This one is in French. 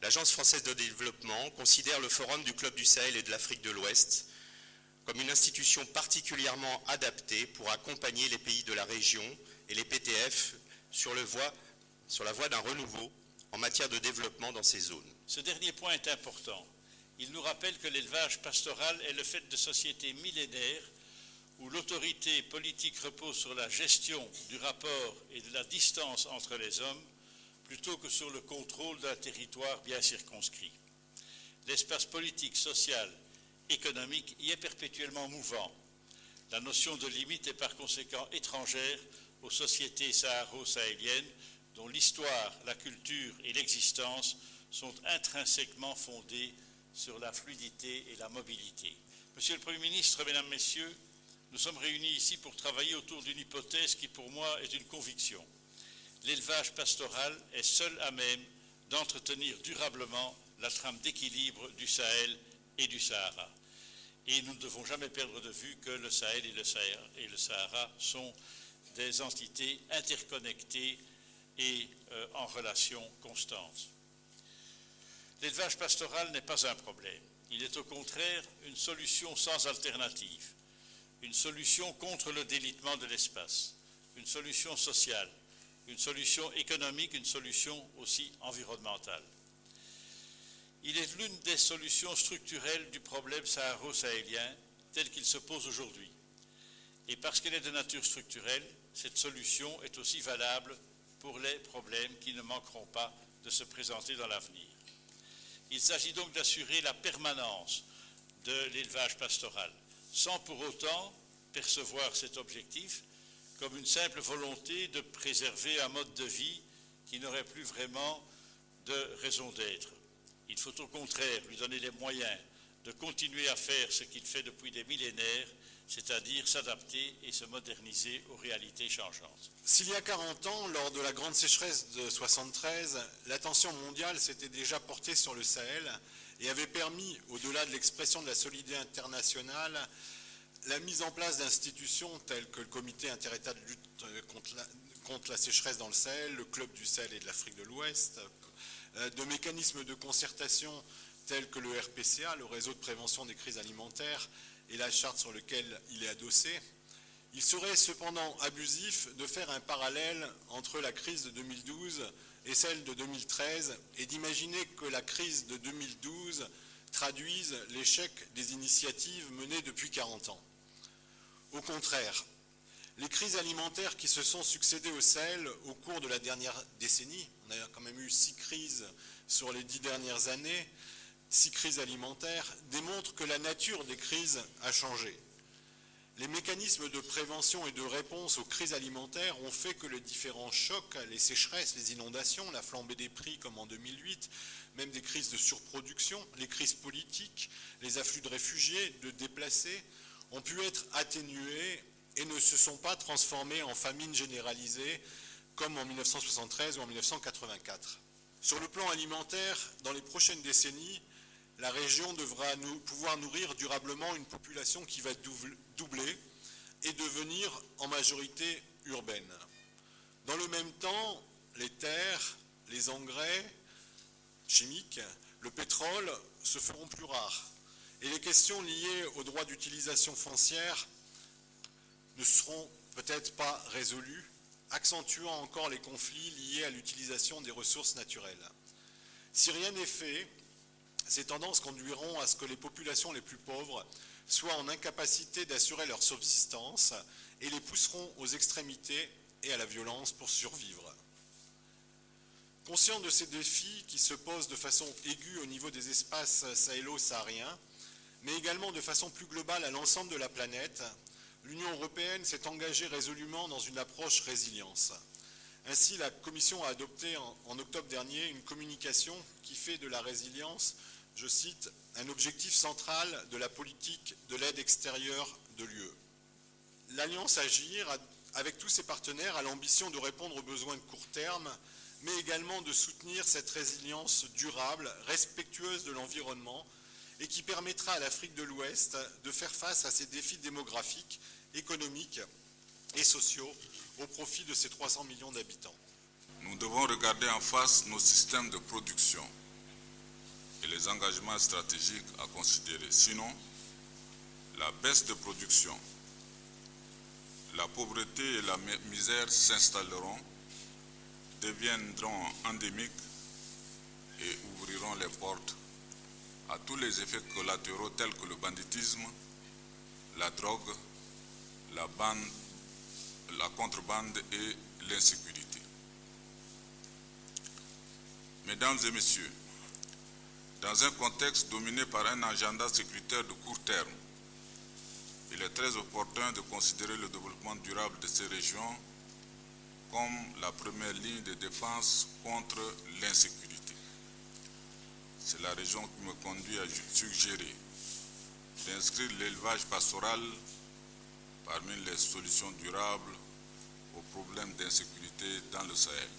l'Agence française de développement considère le Forum du Club du Sahel et de l'Afrique de l'Ouest comme une institution particulièrement adaptée pour accompagner les pays de la région et les PTF sur la voie d'un renouveau en matière de développement dans ces zones. Ce dernier point est important. Il nous rappelle que l'élevage pastoral est le fait de sociétés millénaires où l'autorité politique repose sur la gestion du rapport et de la distance entre les hommes plutôt que sur le contrôle d'un territoire bien circonscrit. L'espace politique, social, économique y est perpétuellement mouvant. La notion de limite est par conséquent étrangère aux sociétés saharo-sahéliennes dont l'histoire, la culture et l'existence sont intrinsèquement fondées sur la fluidité et la mobilité. Monsieur le Premier ministre, Mesdames, Messieurs, nous sommes réunis ici pour travailler autour d'une hypothèse qui pour moi est une conviction. L'élevage pastoral est seul à même d'entretenir durablement la trame d'équilibre du Sahel et du Sahara. Et nous ne devons jamais perdre de vue que le Sahel et le Sahara sont des entités interconnectées et en relation constante. L'élevage pastoral n'est pas un problème. Il est au contraire une solution sans alternative, une solution contre le délitement de l'espace, une solution sociale, une solution économique, une solution aussi environnementale. Il est l'une des solutions structurelles du problème saharo-sahélien tel qu'il se pose aujourd'hui. Et parce qu'elle est de nature structurelle, cette solution est aussi valable pour les problèmes qui ne manqueront pas de se présenter dans l'avenir. Il s'agit donc d'assurer la permanence de l'élevage pastoral, sans pour autant percevoir cet objectif comme une simple volonté de préserver un mode de vie qui n'aurait plus vraiment de raison d'être. Il faut au contraire lui donner les moyens de continuer à faire ce qu'il fait depuis des millénaires, c'est-à-dire s'adapter et se moderniser aux réalités changeantes. S'il y a 40 ans, lors de la grande sécheresse de 1973, l'attention mondiale s'était déjà portée sur le Sahel et avait permis, au-delà de l'expression de la solidarité internationale, la mise en place d'institutions telles que le Comité interétat de lutte contre la sécheresse dans le Sahel, le Club du Sahel et de l'Afrique de l'Ouest, de mécanismes de concertation tels que le RPCA, le réseau de prévention des crises alimentaires, et la charte sur laquelle il est adossé. Il serait cependant abusif de faire un parallèle entre la crise de 2012 et celle de 2013 et d'imaginer que la crise de 2012 traduise l'échec des initiatives menées depuis 40 ans. Au contraire, les crises alimentaires qui se sont succédées au Sahel au cours de la dernière décennie, on a quand même eu 6 crises sur les 10 dernières années, 6 crises alimentaires, démontrent que la nature des crises a changé. Les mécanismes de prévention et de réponse aux crises alimentaires ont fait que les différents chocs, les sécheresses, les inondations, la flambée des prix comme en 2008, même des crises de surproduction, les crises politiques, les afflux de réfugiés, de déplacés, ont pu être atténués et ne se sont pas transformés en famine généralisée comme en 1973 ou en 1984. Sur le plan alimentaire, dans les prochaines décennies, la région devra pouvoir nourrir durablement une population qui va doubler et devenir en majorité urbaine. Dans le même temps, les terres, les engrais chimiques, le pétrole se feront plus rares. Et les questions liées au droit d'utilisation foncière ne seront peut-être pas résolues, accentuant encore les conflits liés à l'utilisation des ressources naturelles. Si rien n'est fait, ces tendances conduiront à ce que les populations les plus pauvres soient en incapacité d'assurer leur subsistance et les pousseront aux extrémités et à la violence pour survivre. Conscient de ces défis qui se posent de façon aiguë au niveau des espaces sahélo-sahariens, mais également de façon plus globale à l'ensemble de la planète, l'Union européenne s'est engagée résolument dans une approche résilience. Ainsi, la Commission a adopté en octobre dernier une communication qui fait de la résilience, je cite, un objectif central de la politique de l'aide extérieure de l'UE. L'Alliance Agir, avec tous ses partenaires, a l'ambition de répondre aux besoins de court terme, mais également de soutenir cette résilience durable, respectueuse de l'environnement, et qui permettra à l'Afrique de l'Ouest de faire face à ces défis démographiques, économiques et sociaux au profit de ses 300 millions d'habitants. Nous devons regarder en face nos systèmes de production. les engagements stratégiques à considérer. Sinon, la baisse de production, la pauvreté et la misère s'installeront, deviendront endémiques et ouvriront les portes à tous les effets collatéraux tels que le banditisme, la drogue, la contrebande et l'insécurité. Mesdames et messieurs, dans un contexte dominé par un agenda sécuritaire de court terme, il est très opportun de considérer le développement durable de ces régions comme la première ligne de défense contre l'insécurité. C'est la raison qui me conduit à suggérer d'inscrire l'élevage pastoral parmi les solutions durables aux problèmes d'insécurité dans le Sahel.